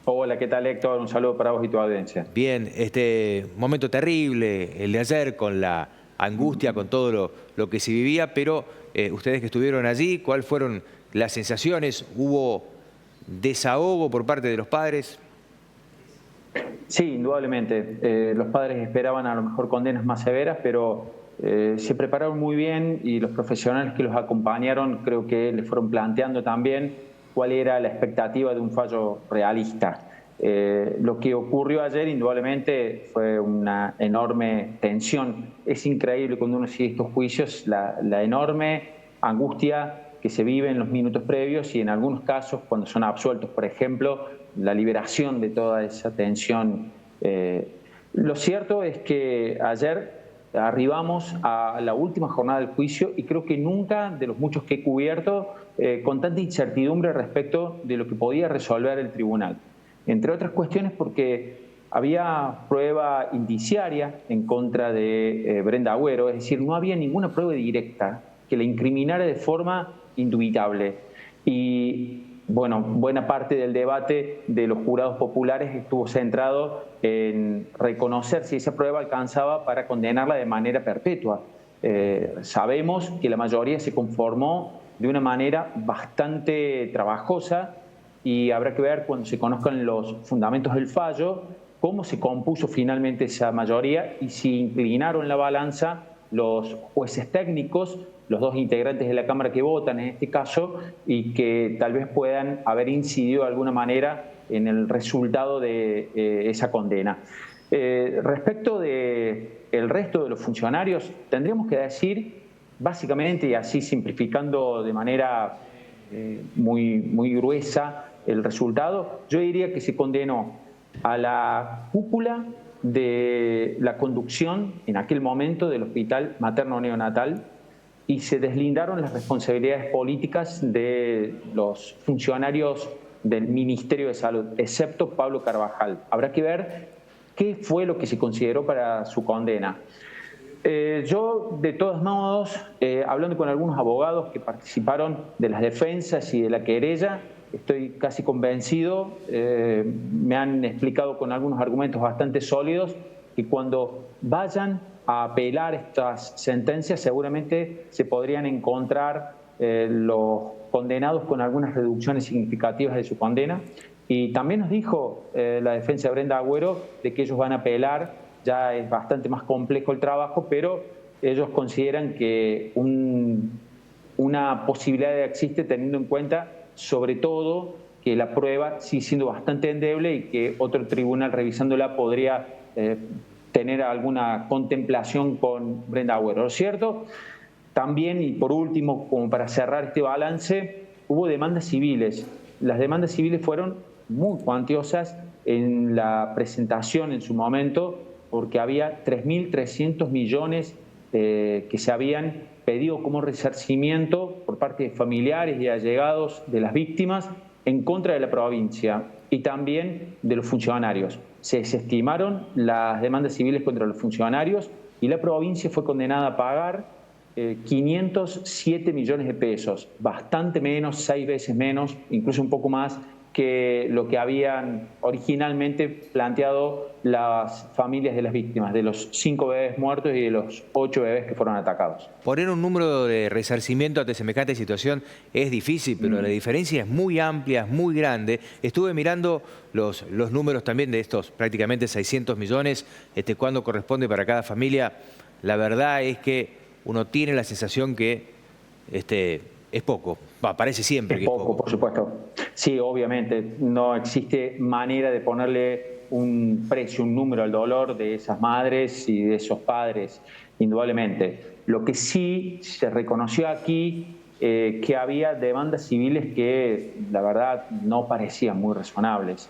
Hola, ¿qué tal, Héctor? Un saludo para vos y tu audiencia. Bien, este momento terrible, el de ayer, con la angustia, con todo lo que se vivía, pero ustedes que estuvieron allí, ¿cuáles fueron las sensaciones? ¿Hubo desahogo por parte de los padres? Sí, indudablemente. Los padres esperaban a lo mejor condenas más severas, pero se prepararon muy bien y los profesionales que los acompañaron creo que les fueron planteando también cuál era la expectativa de un fallo realista. Lo que ocurrió ayer indudablemente fue una enorme tensión. Es increíble cuando uno sigue estos juicios la enorme angustia que se vive en los minutos previos y en algunos casos cuando son absueltos, por ejemplo, la liberación de toda esa tensión. Lo cierto es que ayer arribamos a la última jornada del juicio y creo que nunca, de los muchos que he cubierto, con tanta incertidumbre respecto de lo que podía resolver el tribunal. Entre otras cuestiones porque había prueba indiciaria en contra de Brenda Agüero, es decir, no había ninguna prueba directa que la incriminara de forma indubitable. Y bueno, buena parte del debate de los jurados populares estuvo centrado en reconocer si esa prueba alcanzaba para condenarla de manera perpetua. Sabemos que la mayoría se conformó de una manera bastante trabajosa y habrá que ver cuando se conozcan los fundamentos del fallo cómo se compuso finalmente esa mayoría y si inclinaron la balanza los jueces técnicos, los dos integrantes de la Cámara que votan en este caso, y que tal vez puedan haber incidido de alguna manera en el resultado de esa condena. Respecto del resto de los funcionarios, tendríamos que decir, básicamente, y así simplificando de manera muy gruesa el resultado, yo diría que se condenó a la cúpula de la conducción en aquel momento del Hospital Materno Neonatal y se deslindaron las responsabilidades políticas de los funcionarios del Ministerio de Salud, excepto Pablo Carvajal. Habrá que ver qué fue lo que se consideró para su condena. Yo, de todos modos, hablando con algunos abogados que participaron de las defensas y de la querella, estoy casi convencido, me han explicado con algunos argumentos bastante sólidos, que cuando vayan a apelar estas sentencias seguramente se podrían encontrar los condenados con algunas reducciones significativas de su condena. Y también nos dijo la defensa de Brenda Agüero de que ellos van a apelar. Ya es bastante más complejo el trabajo, pero ellos consideran que una posibilidad existe teniendo en cuenta, sobre todo, que la prueba sigue siendo bastante endeble y que otro tribunal revisándola podría tener alguna contemplación con Brenda Agüero. ¿Lo cierto? También, y por último, como para cerrar este balance, hubo demandas civiles. Las demandas civiles fueron muy cuantiosas en la presentación en su momento, porque había 3.300 millones que se habían pedido como resarcimiento por parte de familiares y allegados de las víctimas en contra de la provincia y también de los funcionarios. Se desestimaron las demandas civiles contra los funcionarios y la provincia fue condenada a pagar 507 millones de pesos, bastante menos, 6 veces menos, incluso un poco más que lo que habían originalmente planteado las familias de las víctimas, de los 5 bebés muertos y de los 8 bebés que fueron atacados. Poner un número de resarcimiento ante semejante situación es difícil, pero la diferencia es muy amplia, es muy grande. Estuve mirando los números también de estos prácticamente 600 millones, cuánto corresponde para cada familia. La verdad es que uno tiene la sensación que es poco. Parece siempre que es poco. Por supuesto. Sí, obviamente. No existe manera de ponerle un precio, un número al dolor de esas madres y de esos padres, indudablemente. Lo que sí se reconoció aquí, que había demandas civiles que la verdad no parecían muy razonables.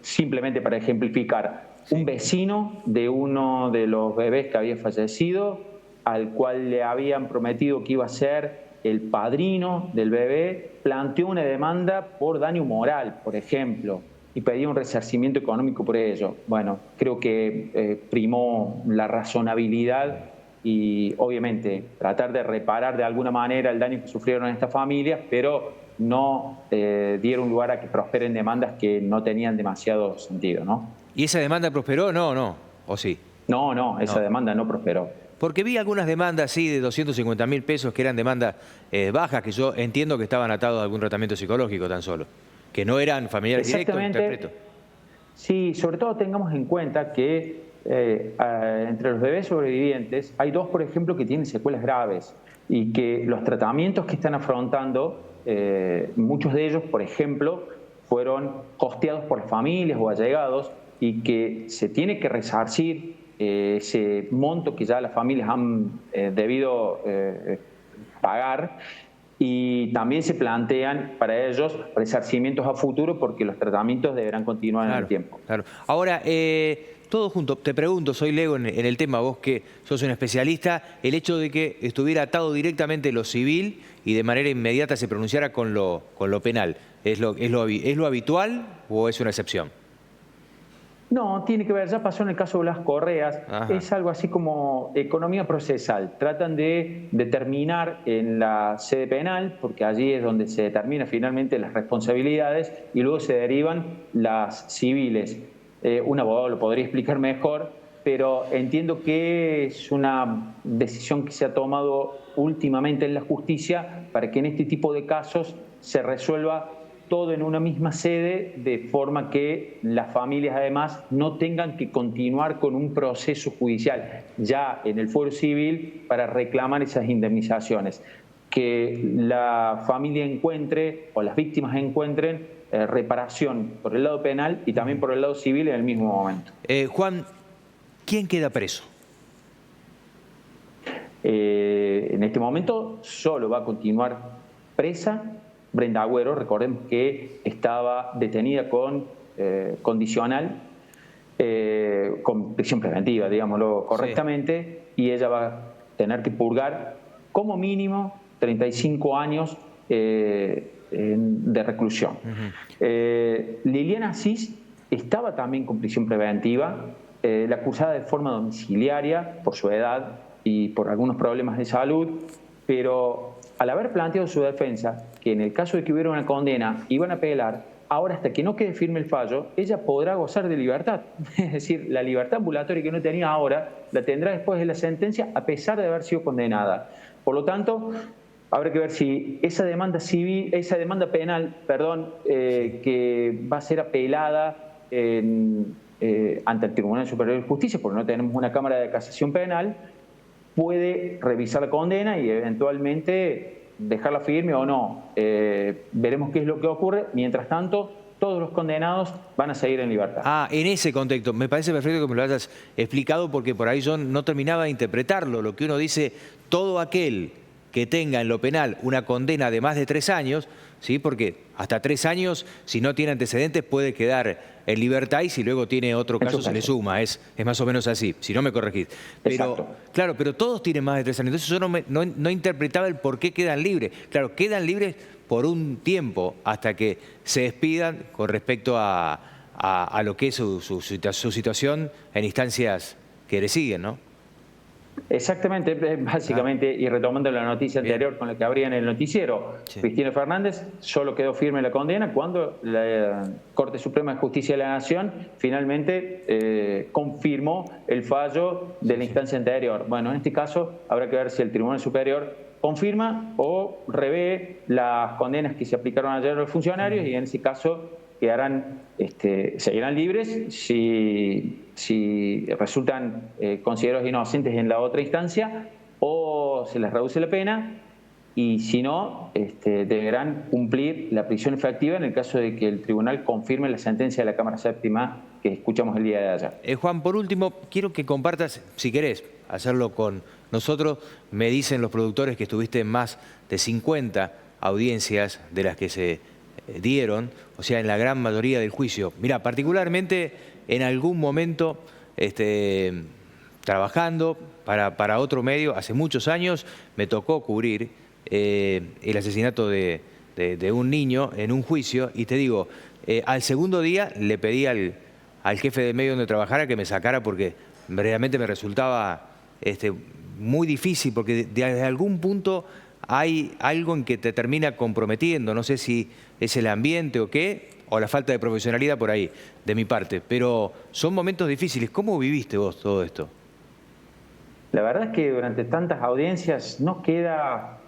Simplemente para ejemplificar, un vecino de uno de los bebés que había fallecido, al cual le habían prometido que iba a ser el padrino del bebé, planteó una demanda por daño moral, por ejemplo, y pedía un resarcimiento económico por ello. Bueno, creo que primó la razonabilidad y obviamente tratar de reparar de alguna manera el daño que sufrieron estas familias, pero no dieron lugar a que prosperen demandas que no tenían demasiado sentido, ¿no? ¿Y esa demanda prosperó? No, ¿o sí? No, esa No. demanda no prosperó. Porque vi algunas demandas, sí, de 250.000 pesos, que eran demandas bajas, que yo entiendo que estaban atados a algún tratamiento psicológico tan solo, que no eran familiares directos, interpreto. Sí, sobre todo tengamos en cuenta que entre los bebés sobrevivientes hay 2, por ejemplo, que tienen secuelas graves y que los tratamientos que están afrontando, muchos de ellos, por ejemplo, fueron costeados por las familias o allegados y que se tiene que resarcir ese monto que ya las familias han debido pagar, y también se plantean para ellos resarcimientos a futuro porque los tratamientos deberán continuar en el tiempo. Claro. Ahora, todo junto, te pregunto, soy lego en el tema, vos que sos un especialista, el hecho de que estuviera atado directamente lo civil y de manera inmediata se pronunciara con lo penal, ¿es lo habitual o es una excepción? No, tiene que ver, ya pasó en el caso de las correas. Ajá. Es algo así como economía procesal. Tratan de determinar en la sede penal, porque allí es donde se determinan finalmente las responsabilidades y luego se derivan las civiles. Un abogado lo podría explicar mejor, pero entiendo que es una decisión que se ha tomado últimamente en la justicia para que en este tipo de casos se resuelva todo en una misma sede, de forma que las familias además no tengan que continuar con un proceso judicial ya en el fuero civil para reclamar esas indemnizaciones. Que la familia encuentre o las víctimas encuentren reparación por el lado penal y también por el lado civil en el mismo momento. Juan, ¿quién queda preso? En este momento solo va a continuar presa Brenda Agüero. Recordemos que estaba detenida con condicional, con prisión preventiva, digámoslo correctamente, sí. Y ella va a tener que purgar como mínimo 35 años de reclusión. Liliana Asís estaba también con prisión preventiva, la acusada de forma domiciliaria por su edad y por algunos problemas de salud, pero al haber planteado su defensa, que en el caso de que hubiera una condena iban a apelar, ahora hasta que no quede firme el fallo, ella podrá gozar de libertad. Es decir, la libertad ambulatoria que no tenía ahora, la tendrá después de la sentencia, a pesar de haber sido condenada. Por lo tanto, habrá que ver si esa demanda civil, esa demanda penal, que va a ser apelada ante el Tribunal Superior de Justicia, porque no tenemos una Cámara de Casación Penal, puede revisar la condena y eventualmente dejarla firme o no. Veremos qué es lo que ocurre. Mientras tanto, todos los condenados van a seguir en libertad. En ese contexto, me parece perfecto que me lo hayas explicado, porque por ahí yo no terminaba de interpretarlo. Lo que uno dice, todo aquel que tenga en lo penal una condena de más de 3 años, ¿sí? Porque hasta 3 años, si no tiene antecedentes, puede quedar en libertad, y si luego tiene otro caso se le suma. Es más o menos así, si no me corregís. Pero, claro, pero todos tienen más de 3 años. Entonces yo no interpretaba el por qué quedan libres. Claro, quedan libres por un tiempo hasta que se despidan con respecto a lo que es su situación en instancias que le siguen, ¿no? Exactamente, básicamente, y retomando la noticia anterior con la que abría en el noticiero, sí. Cristina Fernández solo quedó firme la condena cuando la Corte Suprema de Justicia de la Nación finalmente confirmó el fallo de la instancia anterior. Bueno, en este caso habrá que ver si el Tribunal Superior confirma o revé las condenas que se aplicaron ayer a los funcionarios, y en ese caso seguirán libres si resultan considerados inocentes en la otra instancia, o se les reduce la pena, y si no, deberán cumplir la prisión efectiva en el caso de que el tribunal confirme la sentencia de la Cámara Séptima que escuchamos el día de ayer. Juan, por último, quiero que compartas, si querés hacerlo con nosotros. Me dicen los productores que estuviste en más de 50 audiencias de las que se dieron, o sea, en la gran mayoría del juicio. Mirá, particularmente en algún momento, trabajando para otro medio, hace muchos años, me tocó cubrir el asesinato de un niño en un juicio, y te digo, al segundo día le pedí al jefe del medio donde trabajara que me sacara, porque realmente me resultaba muy difícil, porque de algún punto hay algo en que te termina comprometiendo, no sé si es el ambiente o qué, o la falta de profesionalidad por ahí, de mi parte, pero son momentos difíciles. ¿Cómo viviste vos todo esto? La verdad es que durante tantas audiencias no queda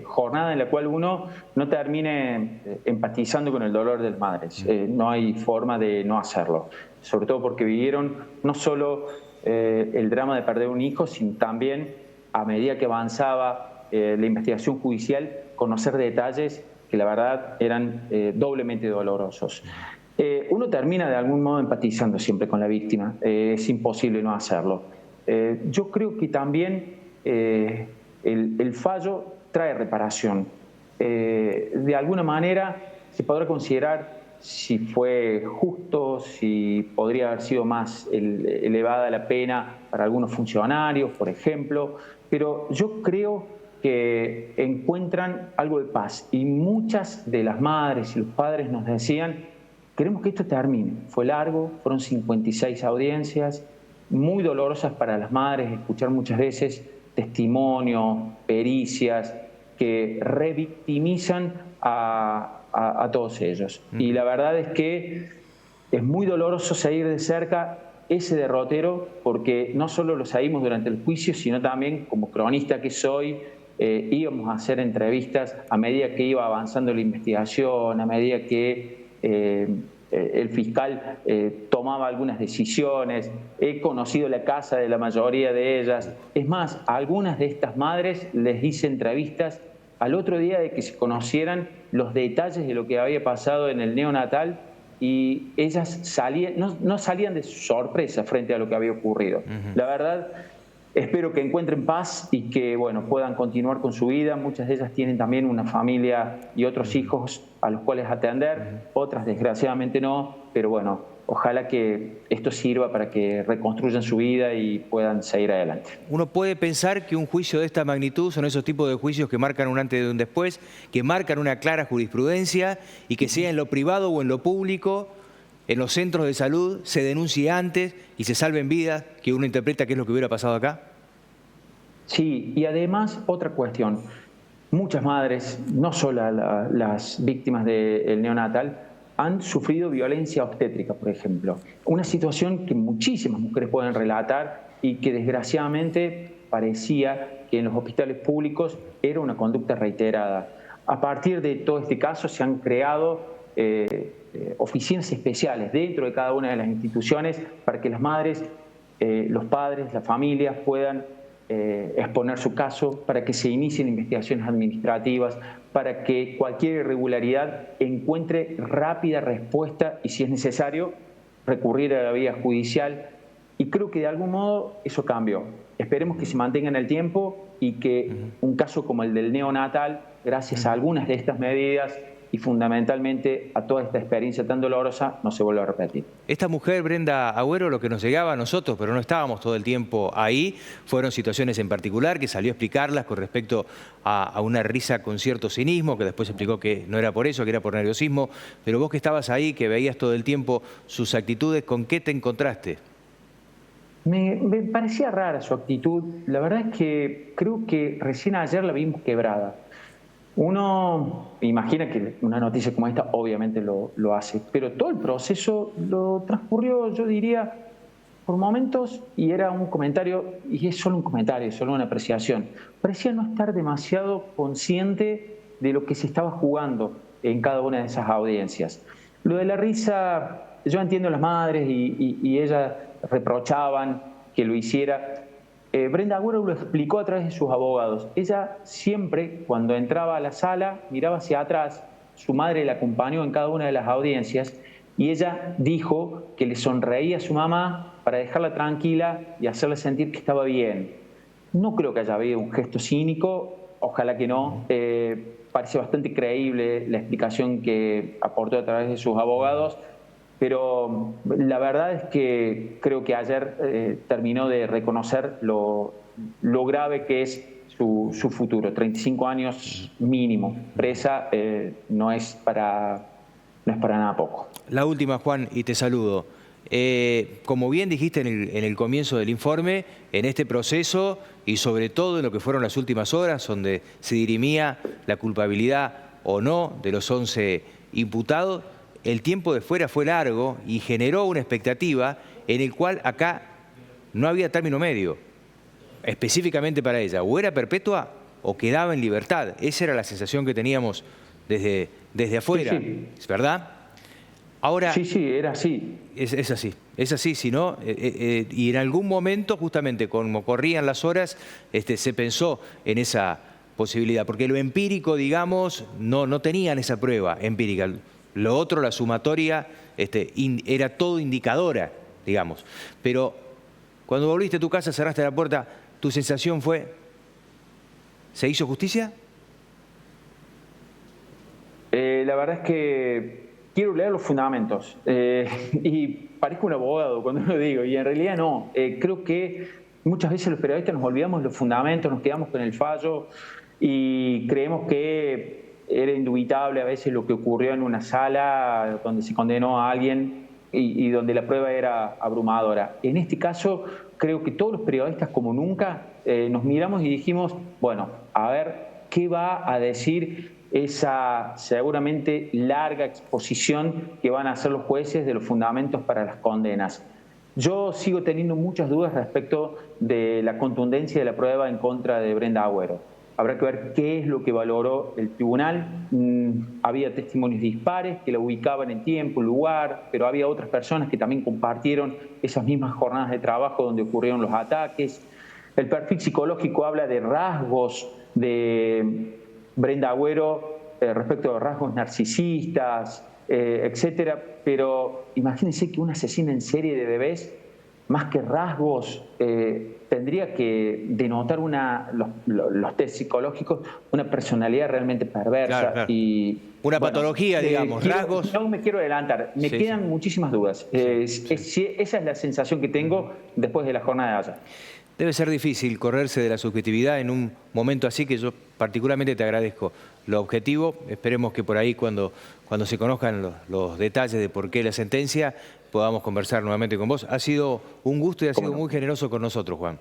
jornada en la cual uno no termine empatizando con el dolor de las madres. No hay forma de no hacerlo, sobre todo porque vivieron no solo el drama de perder un hijo, sino también, a medida que avanzaba la investigación judicial, conocer detalles que la verdad eran doblemente dolorosos. Uno termina de algún modo empatizando siempre con la víctima, es imposible no hacerlo. Yo creo que también el fallo trae reparación. De alguna manera se podrá considerar si fue justo, si podría haber sido más elevada la pena para algunos funcionarios, por ejemplo, pero yo creo que encuentran algo de paz y muchas de las madres y los padres nos decían: queremos que esto termine. Fue largo, fueron 56 audiencias, muy dolorosas para las madres, escuchar muchas veces testimonios, pericias que revictimizan a todos ellos. Y la verdad es que es muy doloroso seguir de cerca ese derrotero, porque no solo lo seguimos durante el juicio, sino también, como cronista que soy, íbamos a hacer entrevistas a medida que iba avanzando la investigación, a medida que el fiscal tomaba algunas decisiones. He conocido la casa de la mayoría de ellas. Es más, a algunas de estas madres les hice entrevistas al otro día de que se conocieran los detalles de lo que había pasado en el neonatal, y ellas salían, no salían de sorpresa frente a lo que había ocurrido. La verdad, espero que encuentren paz y que, bueno, puedan continuar con su vida. Muchas de ellas tienen también una familia y otros hijos a los cuales atender, otras desgraciadamente no, pero bueno, ojalá que esto sirva para que reconstruyan su vida y puedan seguir adelante. Uno puede pensar que un juicio de esta magnitud son esos tipos de juicios que marcan un antes y un después, que marcan una clara jurisprudencia, y que sea en lo privado o en lo público, en los centros de salud, se denuncie antes y se salven vidas, que uno interpreta que es lo que hubiera pasado acá. Sí, y además otra cuestión. Muchas madres, no solo las víctimas del neonatal, han sufrido violencia obstétrica, por ejemplo. Una situación que muchísimas mujeres pueden relatar y que desgraciadamente parecía que en los hospitales públicos era una conducta reiterada. A partir de todo este caso se han creado oficinas especiales dentro de cada una de las instituciones para que las madres, los padres, las familias puedan exponer su caso, para que se inicien investigaciones administrativas, para que cualquier irregularidad encuentre rápida respuesta y, si es necesario, recurrir a la vía judicial. Y creo que de algún modo eso cambió. Esperemos que se mantenga en el tiempo y que un caso como el del neonatal, gracias a algunas de estas medidas y fundamentalmente a toda esta experiencia tan dolorosa, no se vuelva a repetir. Esta mujer, Brenda Agüero, lo que nos llegaba a nosotros, pero no estábamos todo el tiempo ahí, fueron situaciones en particular que salió a explicarlas con respecto a una risa con cierto cinismo, que después explicó que no era por eso, que era por nerviosismo. Pero vos que estabas ahí, que veías todo el tiempo sus actitudes, ¿con qué te encontraste? Me parecía rara su actitud. La verdad es que creo que recién ayer la vimos quebrada. Uno imagina que una noticia como esta obviamente lo hace, pero todo el proceso lo transcurrió, yo diría, por momentos, y era un comentario, y es solo un comentario, solo una apreciación. Parecía no estar demasiado consciente de lo que se estaba jugando en cada una de esas audiencias. Lo de la risa, yo entiendo a las madres y ellas reprochaban que lo hiciera. Brenda Agüero lo explicó a través de sus abogados. Ella siempre, cuando entraba a la sala, miraba hacia atrás. Su madre la acompañó en cada una de las audiencias y ella dijo que le sonreía a su mamá para dejarla tranquila y hacerle sentir que estaba bien. No creo que haya habido un gesto cínico, ojalá que no. Parece bastante creíble la explicación que aportó a través de sus abogados. Pero la verdad es que creo que ayer terminó de reconocer lo grave que es su futuro. 35 años mínimo. Presa no es para nada poco. La última, Juan, y te saludo. Como bien dijiste en el comienzo del informe, en este proceso y sobre todo en lo que fueron las últimas horas, donde se dirimía la culpabilidad o no de los 11 imputados, el tiempo de fuera fue largo y generó una expectativa en el cual acá no había término medio, específicamente para ella. O era perpetua o quedaba en libertad. Esa era la sensación que teníamos desde afuera, Sí. ¿verdad? Ahora, Sí, era así. Es así, si no, y en algún momento, justamente como corrían las horas, se pensó en esa posibilidad, porque lo empírico, digamos, no tenían esa prueba empírica. Lo otro, la sumatoria, era todo indicadora, digamos. Pero cuando volviste a tu casa, cerraste la puerta, ¿tu sensación fue, ¿se hizo justicia? La verdad es que quiero leer los fundamentos y parezco un abogado cuando lo digo, y en realidad no. Creo que muchas veces los periodistas nos olvidamos de los fundamentos, nos quedamos con el fallo y creemos que era indubitable a veces lo que ocurrió en una sala donde se condenó a alguien y donde la prueba era abrumadora. En este caso, creo que todos los periodistas, como nunca, nos miramos y dijimos, bueno, a ver qué va a decir esa seguramente larga exposición que van a hacer los jueces de los fundamentos para las condenas. Yo sigo teniendo muchas dudas respecto de la contundencia de la prueba en contra de Brenda Agüero. Habrá que ver qué es lo que valoró el tribunal. Había testimonios dispares que la ubicaban en tiempo, lugar, pero había otras personas que también compartieron esas mismas jornadas de trabajo donde ocurrieron los ataques. El perfil psicológico habla de rasgos de Brenda Agüero respecto a rasgos narcisistas, etcétera. Pero imagínense que una asesina en serie de bebés, más que rasgos, tendría que denotar los test psicológicos, una personalidad realmente perversa. Claro. Y, una patología, digamos, rasgos. No me quiero adelantar, me quedan muchísimas dudas. Esa es la sensación que tengo después de la jornada de ayer. Debe ser difícil correrse de la subjetividad en un momento así, que yo particularmente te agradezco lo objetivo. Esperemos que por ahí cuando se conozcan los detalles de por qué la sentencia, podamos conversar nuevamente con vos. Ha sido un gusto y ha sido muy generoso con nosotros, Juan.